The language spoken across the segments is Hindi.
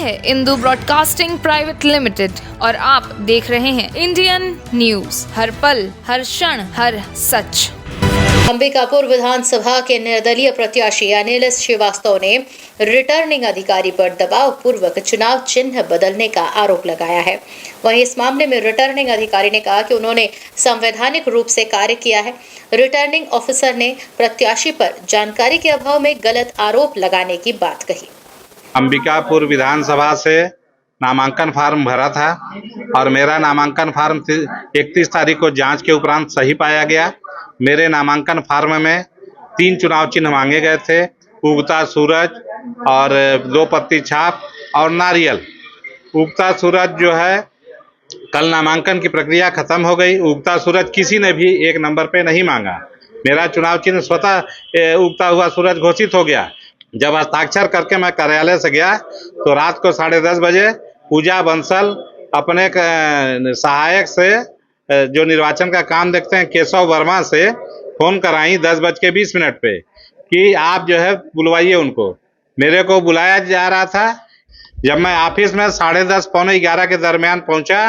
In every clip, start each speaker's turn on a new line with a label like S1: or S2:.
S1: है इंदू ब्रॉडकास्टिंग प्राइवेट लिमिटेड और आप देख रहे हैं इंडियन न्यूज, हर पल, हर क्षण, हर सच।
S2: अंबिकापुर विधानसभा के निर्दलीय प्रत्याशी अनिल श्रीवास्तव ने रिटर्निंग अधिकारी पर दबाव पूर्वक चुनाव चिन्ह बदलने का आरोप लगाया है। वहीं इस मामले में रिटर्निंग अधिकारी ने कहा कि उन्होंने संवैधानिक रूप से कार्य किया है। रिटर्निंग ऑफिसर ने प्रत्याशी पर जानकारी के अभाव में गलत आरोप लगाने की बात कही।
S3: अंबिकापुर विधानसभा से नामांकन फार्म भरा था और मेरा नामांकन फार्म 31 तारीख को जांच के उपरांत सही पाया गया। मेरे नामांकन फार्म में 3 चुनाव चिन्ह मांगे गए थे, उगता सूरज और 2 पत्ती छाप और नारियल। उगता सूरज जो है, कल नामांकन की प्रक्रिया खत्म हो गई। उगता सूरज किसी ने भी 1 नंबर पे नहीं मांगा। मेरा चुनाव चिन्ह स्वतः उगता हुआ सूरज घोषित हो गया। जब हस्ताक्षर करके मैं कार्यालय से गया तो रात को 10:30 बजे पूजा बंसल अपने सहायक से, जो निर्वाचन का काम देखते हैं, केशव वर्मा से फोन कराई 10:20 पे कि आप जो है बुलवाइए उनको। मेरे को बुलाया जा रहा था। जब मैं ऑफिस में 10:30 पौने 11 के दरमियान पहुंचा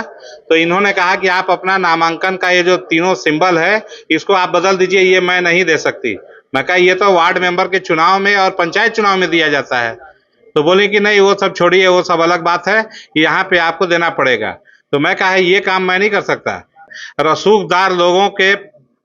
S3: तो इन्होंने कहा कि आप अपना नामांकन का ये जो तीनों सिंबल है इसको आप बदल दीजिए, ये मैं नहीं दे सकती। मैं कहा ये तो वार्ड मेंबर के चुनाव में और पंचायत चुनाव में दिया जाता है। तो बोले कि नहीं, वो सब छोड़िए, वो सब अलग बात है, यहाँ पे आपको देना पड़ेगा। तो मैं कहा ये काम मैं नहीं कर सकता। रसूखदार लोगों के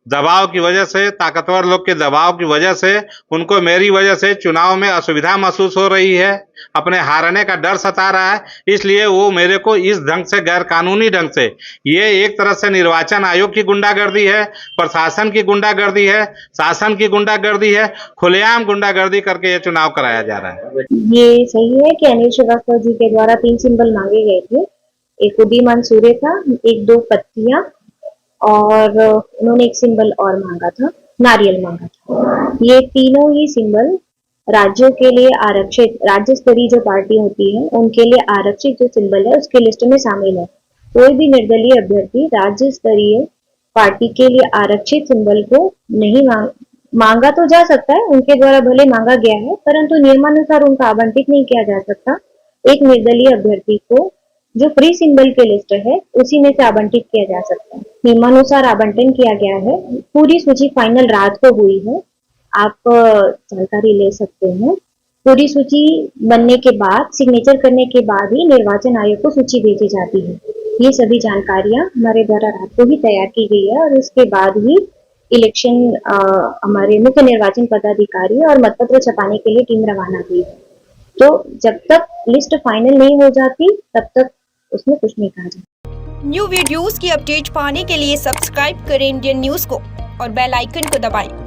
S3: दबाव की वजह से, ताकतवर लोग के दबाव की वजह से उनको मेरी वजह से चुनाव में असुविधा महसूस हो रही है, अपने हारने का डर सता रहा है। इसलिए वो मेरे को इस ढंग से, गैर कानूनी ढंग से, ये एक तरह से निर्वाचन आयोग की गुंडागर्दी है, प्रशासन की गुंडागर्दी है, शासन की गुंडागर्दी है, खुलेआम गुंडागर्दी करके ये चुनाव कराया जा रहा है।
S4: ये सही है कि अनिल श्रीवास्तव जी के द्वारा 3 सिंबल मांगे गए थे। एक उदीयमान सूर्य था, एक 2 पत्तियां और उन्होंने एक सिंबल और मांगा था, नारियल मांगा था। ये तीनों ही सिंबल राज्यों के लिए आरक्षित, राज्य स्तरीय जो पार्टी होती है उनके लिए आरक्षित जो सिंबल है उसके लिस्ट में शामिल है। कोई भी निर्दलीय अभ्यर्थी राज्य स्तरीय पार्टी के लिए आरक्षित सिंबल को नहीं मांगा तो जा सकता है, उनके द्वारा भले मांगा गया है, परंतु नियमानुसार उनका आवंटित नहीं किया जा सकता। एक निर्दलीय अभ्यर्थी को जो फ्री सिंबल के लिस्ट है उसी में से आवंटित किया जा सकता है। नियमानुसार आवंटन किया गया है। पूरी सूची फाइनल रात को हुई है, आप जानकारी ले सकते हैं। पूरी सूची बनने के बाद, सिग्नेचर करने के बाद ही निर्वाचन आयोग को सूची भेजी जाती है। ये सभी जानकारियां हमारे द्वारा रात को ही तैयार की गई है और उसके बाद ही इलेक्शन हमारे मुख्य निर्वाचन पदाधिकारी और मतपत्र छपाने के लिए टीम रवाना हुई है। तो जब तक लिस्ट फाइनल नहीं हो जाती तब तक उसमें कुछ नहीं कहा जाता।
S5: न्यू वीडियोस की अपडेट पाने के लिए सब्सक्राइब करें इंडियन न्यूज को और बेल आइकन को दबाएं।